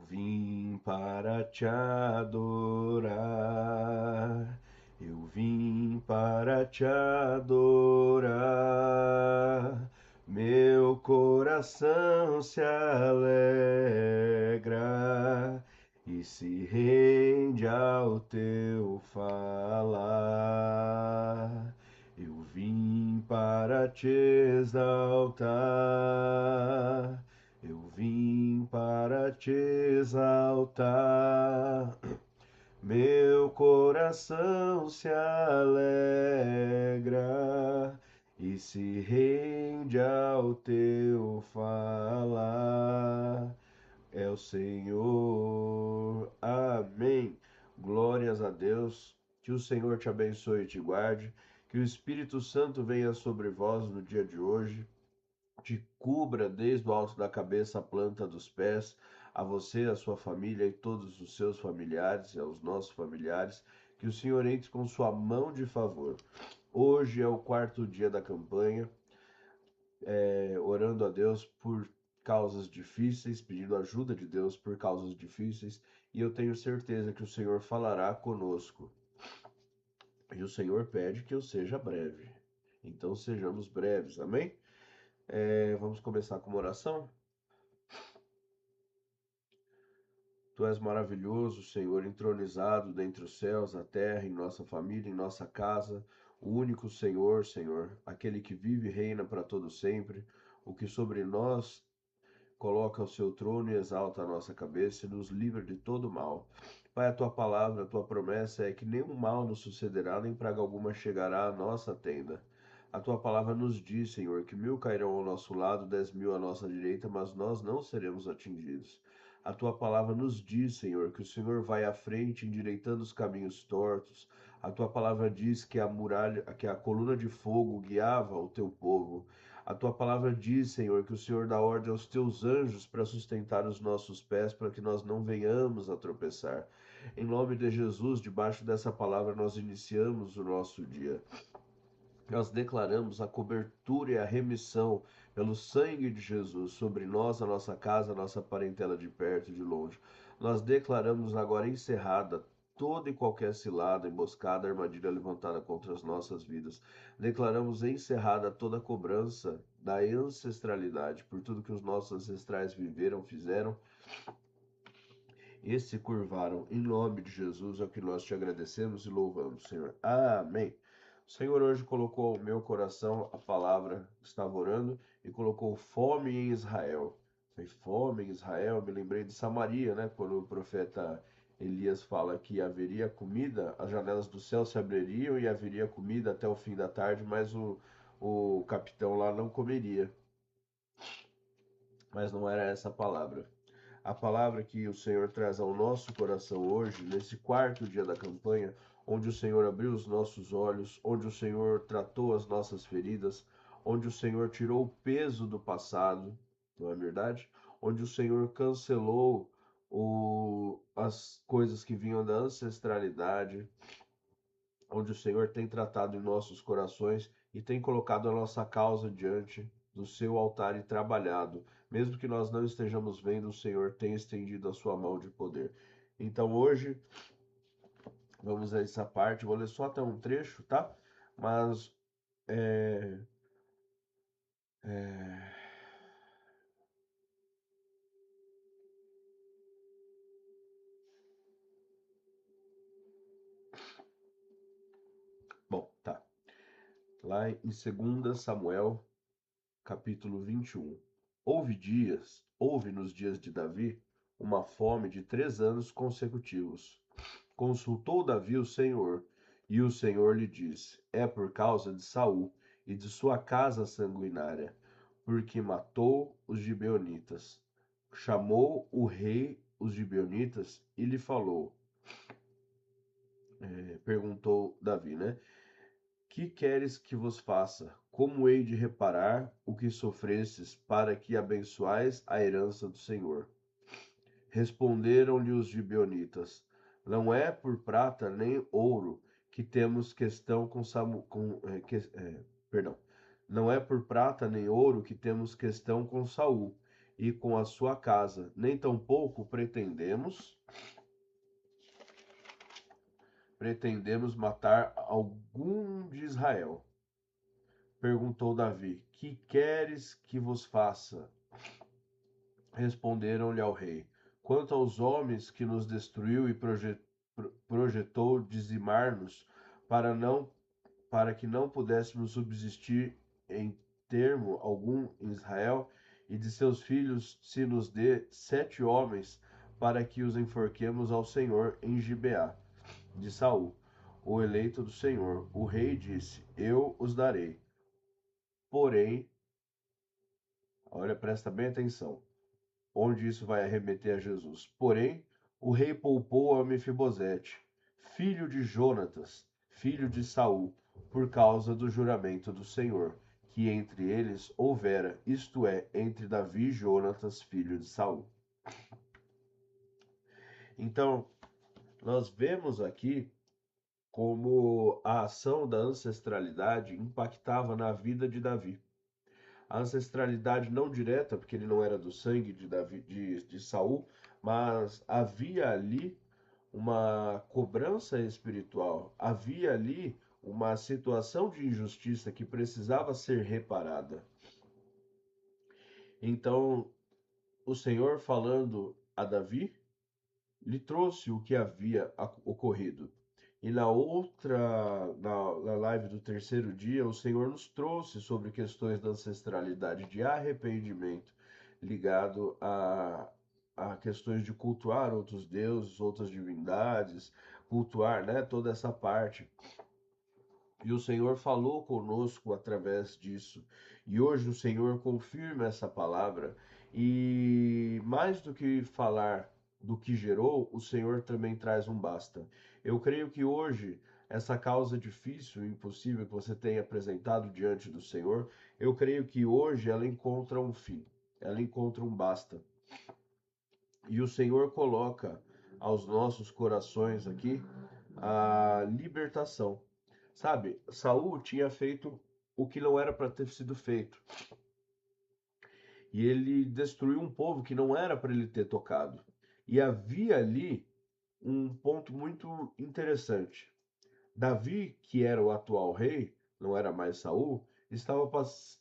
vim para te adorar. Eu vim para te adorar. Meu coração se alegra e se rende ao teu falar. Eu vim para te exaltar. Eu vim para te exaltar. Meu coração se alegra e se rende ao teu falar. É o Senhor. Amém. Glórias a Deus. Que o Senhor te abençoe e te guarde. Que o Espírito Santo venha sobre vós no dia de hoje, te cubra desde o alto da cabeça à planta dos pés, a você, a sua família e todos os seus familiares e aos nossos familiares, que o Senhor entre com sua mão de favor. Hoje é o quarto dia da campanha, orando a Deus por causas difíceis, pedindo ajuda de Deus por causas difíceis, e eu tenho certeza que o Senhor falará conosco. E o Senhor pede que eu seja breve. Então sejamos breves, amém? Vamos começar com uma oração? Tu és maravilhoso, Senhor, entronizado dentre os céus, a terra, em nossa família, em nossa casa, o único Senhor, Senhor, aquele que vive e reina para todo sempre, o que sobre nós coloca o seu trono e exalta a nossa cabeça e nos livra de todo mal. Pai, a tua palavra, a tua promessa é que nenhum mal nos sucederá, nem praga alguma chegará à nossa tenda. A tua palavra nos diz, Senhor, que 1000 cairão ao nosso lado, 10.000 à nossa direita, mas nós não seremos atingidos. A tua palavra nos diz, Senhor, que o Senhor vai à frente, endireitando os caminhos tortos. A tua palavra diz que a muralha, que a coluna de fogo guiava o teu povo. A tua palavra diz, Senhor, que o Senhor dá ordem aos teus anjos para sustentar os nossos pés, para que nós não venhamos a tropeçar. Em nome de Jesus, debaixo dessa palavra, nós iniciamos o nosso dia. Nós declaramos a cobertura e a remissão pelo sangue de Jesus sobre nós, a nossa casa, a nossa parentela de perto e de longe. Nós declaramos agora encerrada toda e qualquer cilada, emboscada, armadilha levantada contra as nossas vidas. Declaramos encerrada toda a cobrança da ancestralidade por tudo que os nossos ancestrais viveram, fizeram e se curvaram. Em nome de Jesus é o que nós te agradecemos e louvamos, Senhor. Amém. O Senhor hoje colocou ao meu coração a palavra, estava orando, e colocou fome em Israel. Foi fome em Israel, me lembrei de Samaria, né? Quando o profeta Elias fala que haveria comida, as janelas do céu se abririam e haveria comida até o fim da tarde, mas o capitão lá não comeria. Mas não era essa a palavra. A palavra que o Senhor traz ao nosso coração hoje, nesse quarto dia da campanha, onde o Senhor abriu os nossos olhos, onde o Senhor tratou as nossas feridas, onde o Senhor tirou o peso do passado, não é verdade? Onde o Senhor cancelou as coisas que vinham da ancestralidade, onde o Senhor tem tratado em nossos corações e tem colocado a nossa causa diante do seu altar e trabalhado. Mesmo que nós não estejamos vendo, o Senhor tem estendido a sua mão de poder. Então hoje, vamos a essa parte, vou ler só até um trecho, tá? Mas, é, é, bom, tá. Lá em 2 Samuel, capítulo 21. Houve nos dias de Davi uma fome de 3 anos consecutivos. Consultou Davi o Senhor, e o Senhor lhe disse: É por causa de Saul e de sua casa sanguinária, porque matou os gibeonitas. Chamou o rei os gibeonitas e lhe falou, perguntou Davi, né? Que queres que vos faça? Como hei de reparar o que sofrestes, para que abençoais a herança do Senhor? Responderam-lhe os gibeonitas: Não é por prata nem ouro que temos questão com Samu, com, perdão. Não é por prata nem ouro que temos questão com Saul, e com a sua casa, nem tampouco pretendemos matar algum de Israel. Perguntou Davi: Que queres que vos faça? Responderam-lhe ao rei: Quanto aos homens que nos destruiu e projetou dizimar-nos, para que não pudéssemos subsistir em termo algum em Israel, e de seus filhos se nos dê 7 homens, para que os enforquemos ao Senhor em Gibeá de Saul, o eleito do Senhor. O rei disse: Eu os darei. Porém, olha, presta bem atenção, onde isso vai arremeter a Jesus. Porém, o rei poupou a Mefibosete, filho de Jonatas, filho de Saul, por causa do juramento do Senhor, que entre eles houvera, isto é, entre Davi e Jonatas, filho de Saul. Então, nós vemos aqui como a ação da ancestralidade impactava na vida de Davi. A ancestralidade não direta, porque ele não era do sangue de Davi, de Saul, mas havia ali uma cobrança espiritual, havia ali uma situação de injustiça que precisava ser reparada. Então, o Senhor falando a Davi, lhe trouxe o que havia ocorrido. E na live do terceiro dia, o Senhor nos trouxe sobre questões da ancestralidade, de arrependimento, ligado a questões de cultuar outros deuses, outras divindades, cultuar, né, toda essa parte. E o Senhor falou conosco através disso. E hoje o Senhor confirma essa palavra. E mais do que falar do que gerou, o Senhor também traz um basta. Eu creio que hoje, essa causa difícil e impossível que você tem apresentado diante do Senhor, eu creio que hoje ela encontra um fim, ela encontra um basta. E o Senhor coloca aos nossos corações aqui a libertação. Sabe, Saul tinha feito o que não era para ter sido feito. E ele destruiu um povo que não era para ele ter tocado. E havia ali um ponto muito interessante. Davi, que era o atual rei, não era mais Saul, estava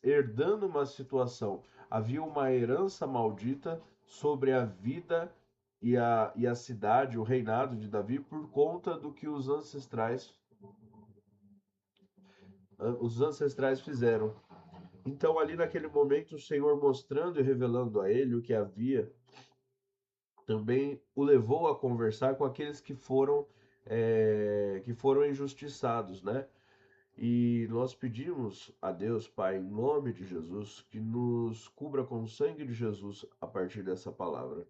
herdando uma situação. Havia uma herança maldita sobre a vida e a cidade, o reinado de Davi, por conta do que os ancestrais fizeram. Então, ali naquele momento, o Senhor mostrando e revelando a ele o que havia, também o levou a conversar com aqueles que foram injustiçados, né? E nós pedimos a Deus, Pai, em nome de Jesus, que nos cubra com o sangue de Jesus a partir dessa palavra.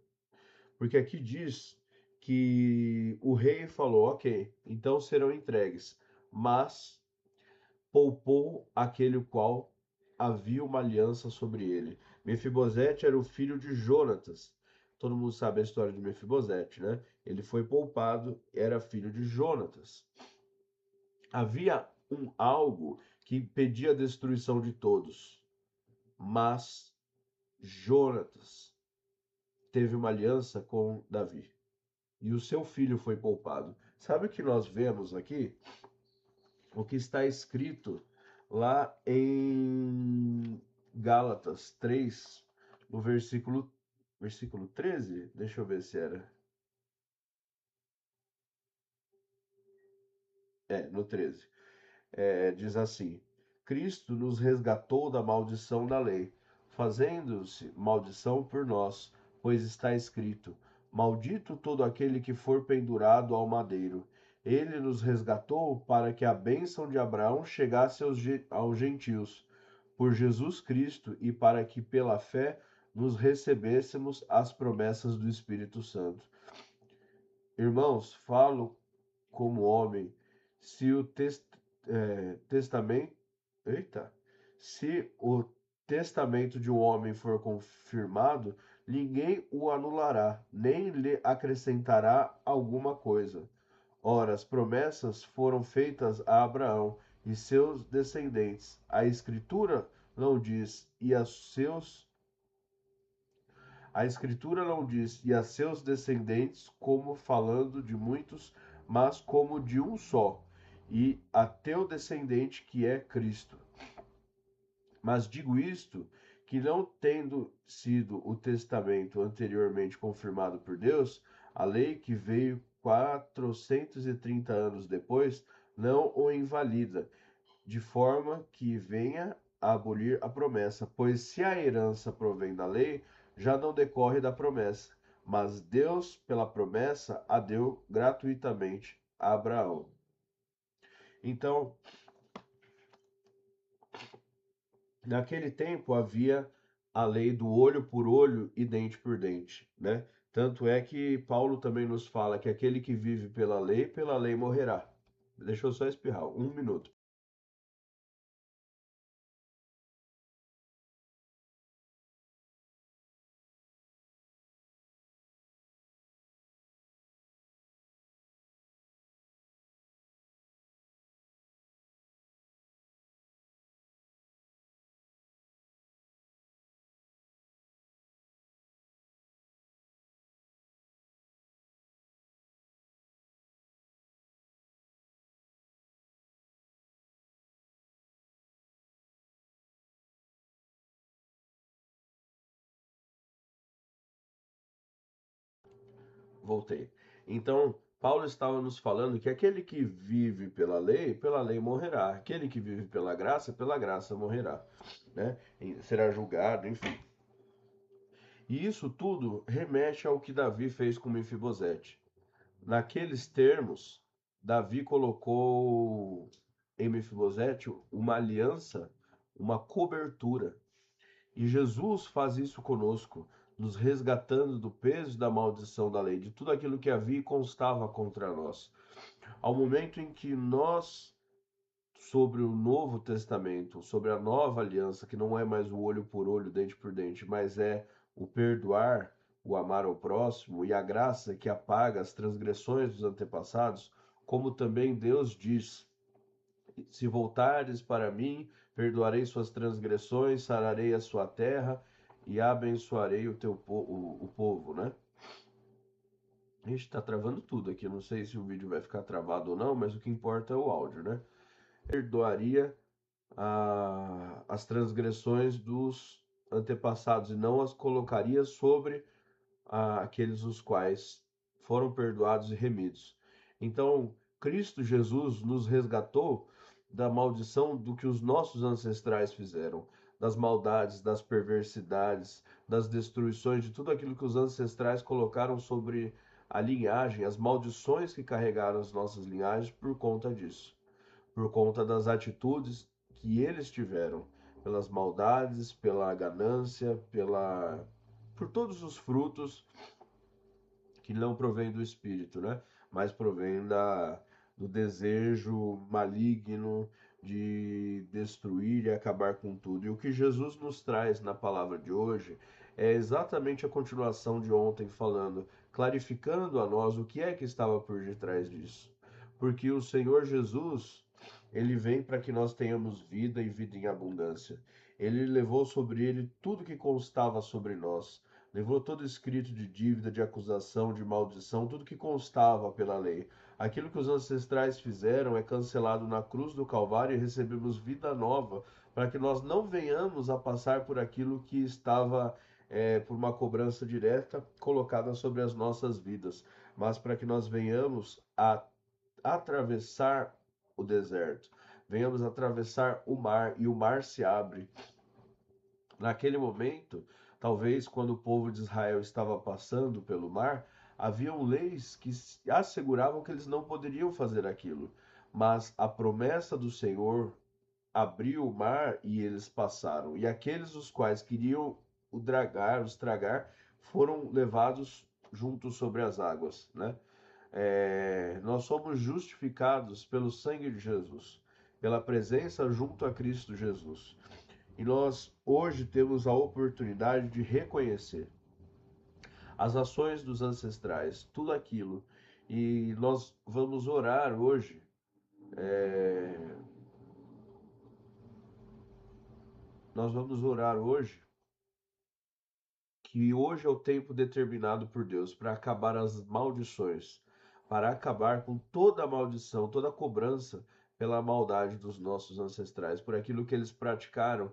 Porque aqui diz que o rei falou: Ok, então serão entregues, mas poupou aquele o qual havia uma aliança sobre ele. Mefibosete era o filho de Jonatas. Todo mundo sabe a história de Mefibosete, né? Ele foi poupado, era filho de Jonatas. Havia algo que impedia a destruição de todos, mas Jonatas teve uma aliança com Davi e o seu filho foi poupado. Sabe o que nós vemos aqui? O que está escrito lá em Gálatas 3, no versículo 13, deixa eu ver se era. No 13. Diz assim: Cristo nos resgatou da maldição da lei, fazendo-se maldição por nós, pois está escrito: Maldito todo aquele que for pendurado ao madeiro. Ele nos resgatou para que a bênção de Abraão chegasse aos gentios, por Jesus Cristo, e para que pela fé nos recebêssemos as promessas do Espírito Santo. Irmãos, falo como homem, se o testamento, eita, se o testamento de um homem for confirmado, ninguém o anulará, nem lhe acrescentará alguma coisa. Ora, as promessas foram feitas a Abraão e seus descendentes. A Escritura não diz, e a seus A Escritura não diz, e a seus descendentes, como falando de muitos, mas como de um só, e a teu descendente, que é Cristo. Mas digo isto, que não tendo sido o testamento anteriormente confirmado por Deus, a lei que veio 430 anos depois não o invalida, de forma que venha a abolir a promessa, pois se a herança provém da lei, já não decorre da promessa, mas Deus, pela promessa, a deu gratuitamente a Abraão. Então, naquele tempo havia a lei do olho por olho e dente por dente, né? Tanto é que Paulo também nos fala que aquele que vive pela lei morrerá. Deixa eu só espirrar, um minuto. Voltei. Então, Paulo estava nos falando que aquele que vive pela lei morrerá. Aquele que vive pela graça morrerá, né? E será julgado, enfim. E isso tudo remete ao que Davi fez com Mefibosete. Naqueles termos, Davi colocou em Mefibosete uma aliança, uma cobertura. E Jesus faz isso conosco, nos resgatando do peso da maldição da lei, de tudo aquilo que havia e constava contra nós. Ao momento em que nós, sobre o Novo Testamento, sobre a nova aliança, que não é mais o olho por olho, dente por dente, mas é o perdoar, o amar ao próximo e a graça que apaga as transgressões dos antepassados, como também Deus diz: se voltares para mim, perdoarei suas transgressões, sararei a sua terra e abençoarei o povo, né? A gente tá travando tudo aqui, não sei se o vídeo vai ficar travado ou não, mas o que importa é o áudio, né? Perdoaria as transgressões dos antepassados e não as colocaria sobre aqueles os quais foram perdoados e remidos. Então, Cristo Jesus nos resgatou da maldição do que os nossos ancestrais fizeram, das maldades, das perversidades, das destruições, de tudo aquilo que os ancestrais colocaram sobre a linhagem, as maldições que carregaram as nossas linhagens por conta disso, por conta das atitudes que eles tiveram, pelas maldades, pela ganância, por todos os frutos que não provém do espírito, né? Mas provém do desejo maligno de destruir e acabar com tudo. E o que Jesus nos traz na palavra de hoje é exatamente a continuação de ontem, falando, clarificando a nós o que é que estava por detrás disso. Porque o Senhor Jesus, ele vem para que nós tenhamos vida e vida em abundância. Ele levou sobre ele tudo que constava sobre nós, levou todo escrito de dívida, de acusação, de maldição, tudo que constava pela lei. Aquilo que os ancestrais fizeram é cancelado na cruz do Calvário e recebemos vida nova, para que nós não venhamos a passar por aquilo que estava por uma cobrança direta colocada sobre as nossas vidas, mas para que nós venhamos a atravessar o deserto, venhamos atravessar o mar e o mar se abre. Naquele momento, talvez quando o povo de Israel estava passando pelo mar, haviam leis que asseguravam que eles não poderiam fazer aquilo. Mas a promessa do Senhor abriu o mar e eles passaram. E aqueles os quais queriam os tragar, foram levados juntos sobre as águas, né? Nós somos justificados pelo sangue de Jesus, pela presença junto a Cristo Jesus. E nós hoje temos a oportunidade de reconhecer as ações dos ancestrais, tudo aquilo. E nós vamos orar hoje, é, nós vamos orar hoje que hoje é o tempo determinado por Deus para acabar as maldições, para acabar com toda a maldição, toda a cobrança pela maldade dos nossos ancestrais, por aquilo que eles praticaram.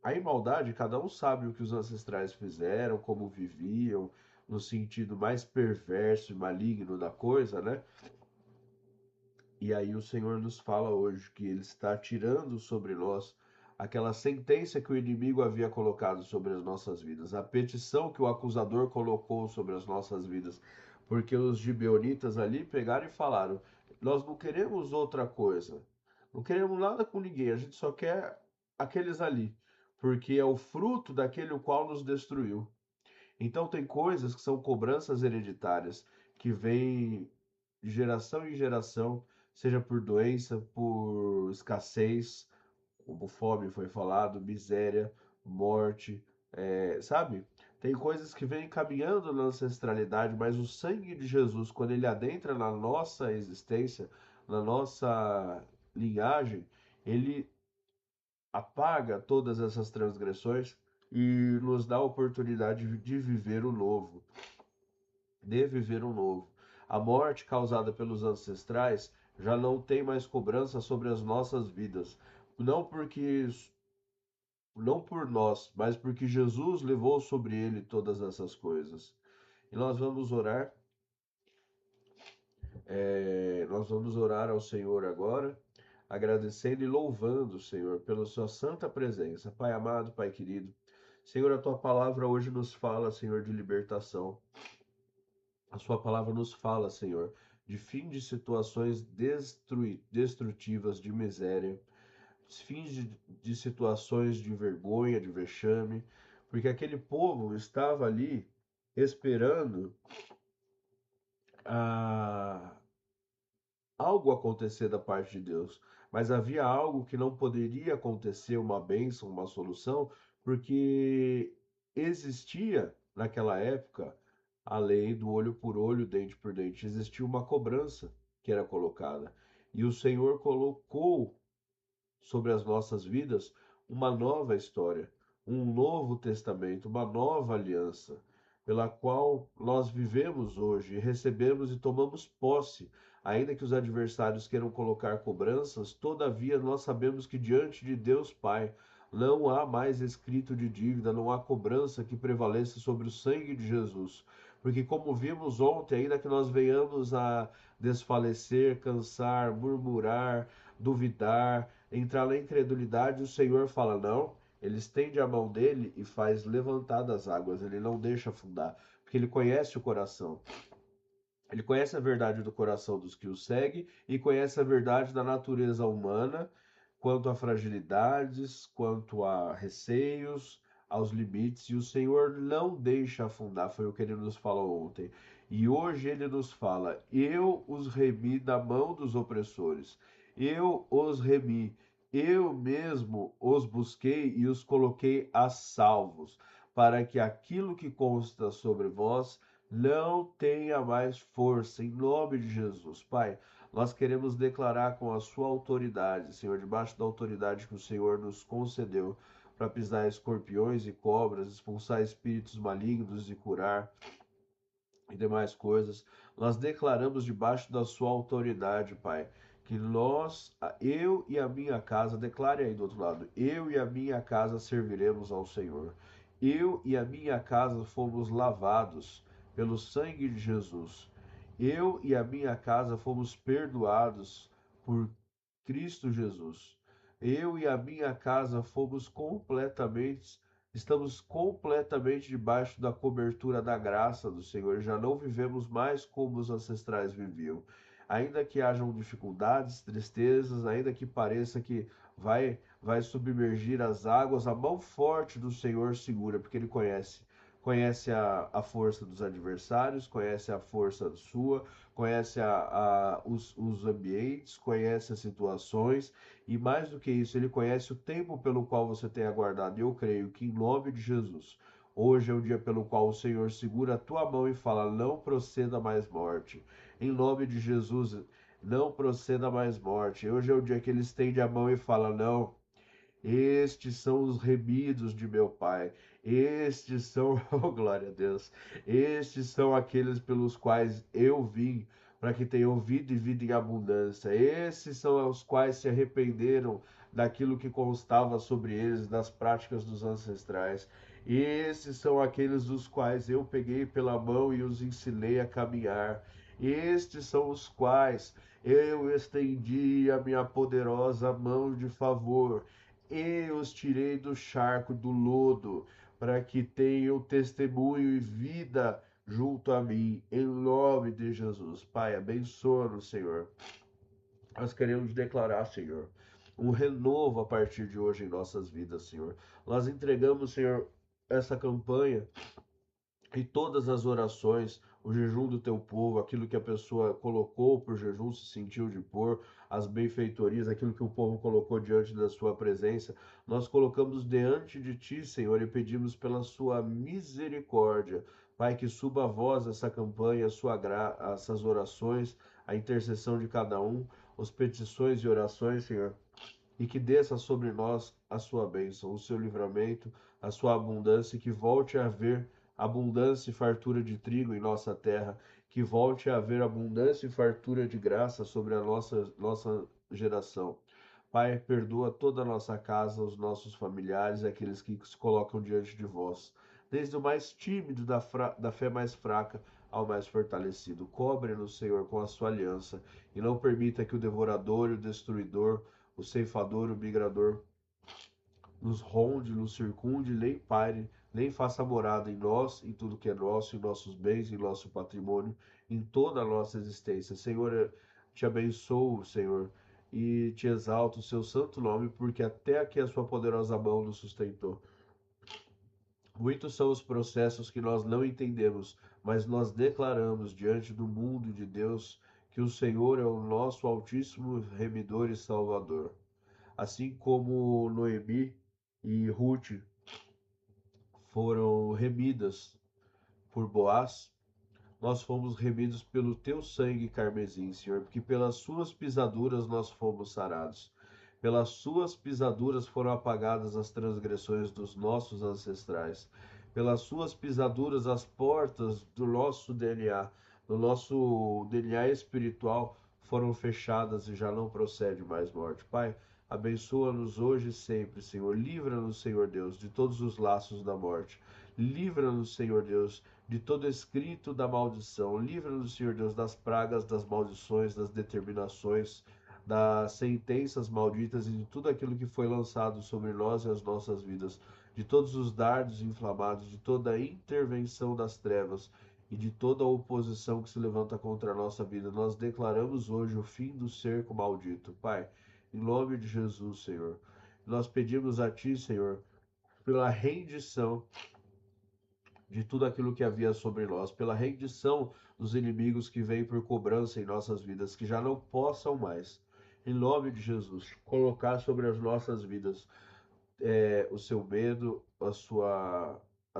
A maldade, cada um sabe o que os ancestrais fizeram, como viviam, no sentido mais perverso e maligno da coisa, né? E aí o Senhor nos fala hoje que Ele está tirando sobre nós aquela sentença que o inimigo havia colocado sobre as nossas vidas, a petição que o acusador colocou sobre as nossas vidas, porque os gibeonitas ali pegaram e falaram: nós não queremos outra coisa, não queremos nada com ninguém, a gente só quer aqueles ali, porque é o fruto daquele o qual nos destruiu. Então tem coisas que são cobranças hereditárias que vêm de geração em geração, seja por doença, por escassez, como fome foi falado, miséria, morte, sabe? Tem coisas que vêm caminhando na ancestralidade, mas o sangue de Jesus, quando ele adentra na nossa existência, na nossa linhagem, ele apaga todas essas transgressões e nos dá a oportunidade de viver o novo, de viver o novo. A morte causada pelos ancestrais já não tem mais cobrança sobre as nossas vidas, não porque não por nós, mas porque Jesus levou sobre ele todas essas coisas. E nós vamos orar ao Senhor agora, agradecendo e louvando o Senhor pela sua santa presença. Pai amado, Pai querido, Senhor, a tua palavra hoje nos fala, Senhor, de libertação. A sua palavra nos fala, Senhor, de fim de situações destrutivas, de miséria, fins de situações de vergonha, de vexame, porque aquele povo estava ali esperando a algo acontecer da parte de Deus, mas havia algo que não poderia acontecer, uma bênção, uma solução, porque existia naquela época a lei do olho por olho, dente por dente, existia uma cobrança que era colocada. E o Senhor colocou sobre as nossas vidas uma nova história, um novo testamento, uma nova aliança, pela qual nós vivemos hoje, recebemos e tomamos posse. Ainda que os adversários queiram colocar cobranças, todavia nós sabemos que diante de Deus Pai não há mais escrito de dívida, não há cobrança que prevaleça sobre o sangue de Jesus. Porque, como vimos ontem, ainda que nós venhamos a desfalecer, cansar, murmurar, duvidar, entrar na incredulidade, o Senhor fala: não, ele estende a mão dele e faz levantar das águas, ele não deixa afundar, porque ele conhece o coração. Ele conhece a verdade do coração dos que o seguem e conhece a verdade da natureza humana, quanto a fragilidades, quanto a receios, aos limites, e o Senhor não deixa afundar, foi o que ele nos falou ontem. E hoje ele nos fala: eu os remi da mão dos opressores, eu os remi, eu mesmo os busquei e os coloquei a salvos, para que aquilo que consta sobre vós não tenha mais força, em nome de Jesus. Pai, nós queremos declarar com a sua autoridade, Senhor, debaixo da autoridade que o Senhor nos concedeu, para pisar escorpiões e cobras, expulsar espíritos malignos e curar e demais coisas. Nós declaramos debaixo da sua autoridade, Pai, que eu e a minha casa, declare aí do outro lado, eu e a minha casa serviremos ao Senhor. Eu e a minha casa fomos lavados pelo sangue de Jesus. Eu e a minha casa fomos perdoados por Cristo Jesus. Eu e a minha casa estamos completamente debaixo da cobertura da graça do Senhor. Já não vivemos mais como os ancestrais viviam. Ainda que hajam dificuldades, tristezas, ainda que pareça que vai submergir as águas, a mão forte do Senhor segura, porque Ele conhece a força dos adversários, conhece a força sua, conhece os ambientes, conhece as situações e mais do que isso, Ele conhece o tempo pelo qual você tem aguardado. E eu creio que em nome de Jesus, hoje é o dia pelo qual o Senhor segura a tua mão e fala: não proceda mais morte. Em nome de Jesus, não proceda mais morte. Hoje é o dia que Ele estende a mão e fala: não. Estes são os remidos de meu Pai. Estes são, oh, glória a Deus, estes são aqueles pelos quais eu vim, para que tenham vida e vida em abundância. Esses são os quais se arrependeram daquilo que constava sobre eles, das práticas dos ancestrais. Esses são aqueles dos quais eu peguei pela mão e os ensinei a caminhar. Estes são os quais eu estendi a minha poderosa mão de favor e os tirei do charco do lodo, para que tenham testemunho e vida junto a mim, em nome de Jesus. Pai, abençoa-nos, Senhor. Nós queremos declarar, Senhor, um renovo a partir de hoje em nossas vidas, Senhor. Nós entregamos, Senhor, essa campanha e todas as orações, o jejum do teu povo, aquilo que a pessoa colocou por jejum, se sentiu de pôr, as benfeitorias, aquilo que o povo colocou diante da sua presença, nós colocamos diante de ti, Senhor, e pedimos pela sua misericórdia. Pai, que suba a voz essa campanha, essas orações, a intercessão de cada um, as petições e orações, Senhor, e que desça sobre nós a sua bênção, o seu livramento, a sua abundância, e que volte a haver abundância e fartura de trigo em nossa terra, que volte a haver abundância e fartura de graça sobre a nossa geração. Pai, perdoa toda a nossa casa, os nossos familiares, aqueles que se colocam diante de vós, desde o mais tímido da fé mais fraca ao mais fortalecido. Cobre-nos, Senhor, com a sua aliança, e não permita que o devorador e o destruidor, o ceifador, o migrador, nos ronde, nos circunde, nem pare, nem faça morada em nós, em tudo que é nosso, em nossos bens, em nosso patrimônio, em toda a nossa existência. Senhor, eu te abençoo, Senhor, e te exalto o seu santo nome, porque até aqui a sua poderosa mão nos sustentou. Muitos são os processos que nós não entendemos, mas nós declaramos diante do mundo e de Deus que o Senhor é o nosso altíssimo remidor e salvador. Assim como Noemi e Ruth foram remidas por Boaz, nós fomos remidos pelo teu sangue carmesim, Senhor, porque pelas suas pisaduras nós fomos sarados. Pelas suas pisaduras foram apagadas as transgressões dos nossos ancestrais. Pelas suas pisaduras as portas do nosso DNA espiritual, foram fechadas e já não procede mais morte. Pai, abençoa-nos hoje e sempre, Senhor. Livra-nos, Senhor Deus, de todos os laços da morte. Livra-nos, Senhor Deus, de todo escrito da maldição. Livra-nos, Senhor Deus, das pragas, das maldições, das determinações, das sentenças malditas e de tudo aquilo que foi lançado sobre nós e as nossas vidas, de todos os dardos inflamados, de toda a intervenção das trevas e de toda a oposição que se levanta contra a nossa vida. Nós declaramos hoje o fim do cerco maldito. Pai, em nome de Jesus, Senhor, nós pedimos a Ti, Senhor, pela rendição de tudo aquilo que havia sobre nós, pela rendição dos inimigos que vêm por cobrança em nossas vidas, que já não possam mais, em nome de Jesus, colocar sobre as nossas vidas o seu medo, a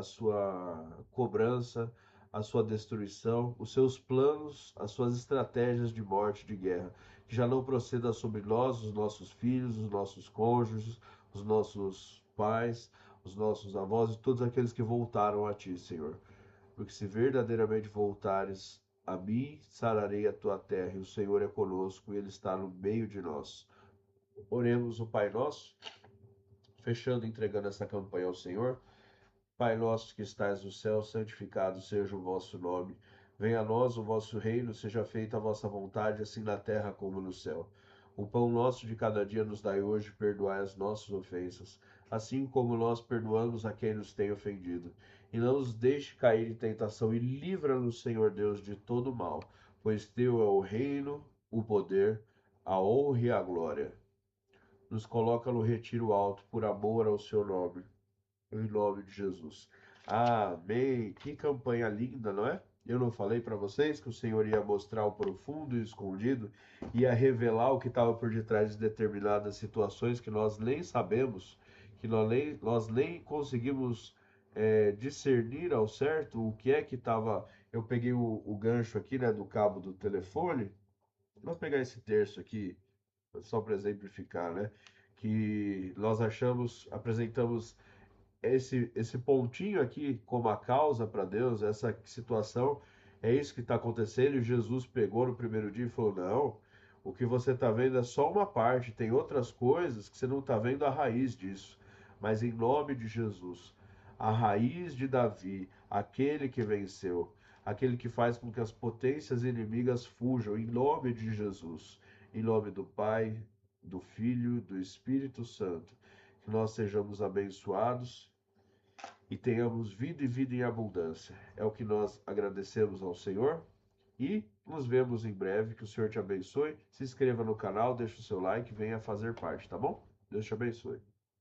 sua cobrança, a sua destruição, os seus planos, as suas estratégias de morte, de guerra, que já não proceda sobre nós, os nossos filhos, os nossos cônjuges, os nossos pais, os nossos avós e todos aqueles que voltaram a ti, Senhor. Porque se verdadeiramente voltares a mim, sararei a tua terra, e o Senhor é conosco, e Ele está no meio de nós. Oremos o Pai Nosso, fechando e entregando essa campanha ao Senhor. Pai nosso que estais no céu, santificado seja o vosso nome. Venha a nós o vosso reino, seja feita a vossa vontade, assim na terra como no céu. O pão nosso de cada dia nos dai hoje, perdoai as nossas ofensas, assim como nós perdoamos a quem nos tem ofendido. E não nos deixe cair em tentação, e livra-nos, Senhor Deus, de todo mal, pois teu é o reino, o poder, a honra e a glória. Nos coloca no retiro alto, por amor ao seu nome. Em nome de Jesus. Amém. Que campanha linda, não é? Eu não falei para vocês que o Senhor ia mostrar o profundo e o escondido, ia revelar o que estava por detrás de determinadas situações que nós nem sabemos, que nós nem conseguimos discernir ao certo o que é que estava. Eu peguei o gancho aqui, né, do cabo do telefone. Vamos pegar esse terço aqui, só para exemplificar, né? Que nós apresentamos esse pontinho aqui como a causa para Deus, essa situação, é isso que está acontecendo. E Jesus pegou no primeiro dia e falou: não, o que você está vendo é só uma parte, tem outras coisas que você não está vendo a raiz disso. Mas em nome de Jesus, a raiz de Davi, aquele que venceu, aquele que faz com que as potências inimigas fujam, em nome de Jesus, em nome do Pai, do Filho, do Espírito Santo, que nós sejamos abençoados e tenhamos vida e vida em abundância. É o que nós agradecemos ao Senhor e nos vemos em breve. Que o Senhor te abençoe. Se inscreva no canal, deixe o seu like, venha fazer parte, tá bom? Deus te abençoe.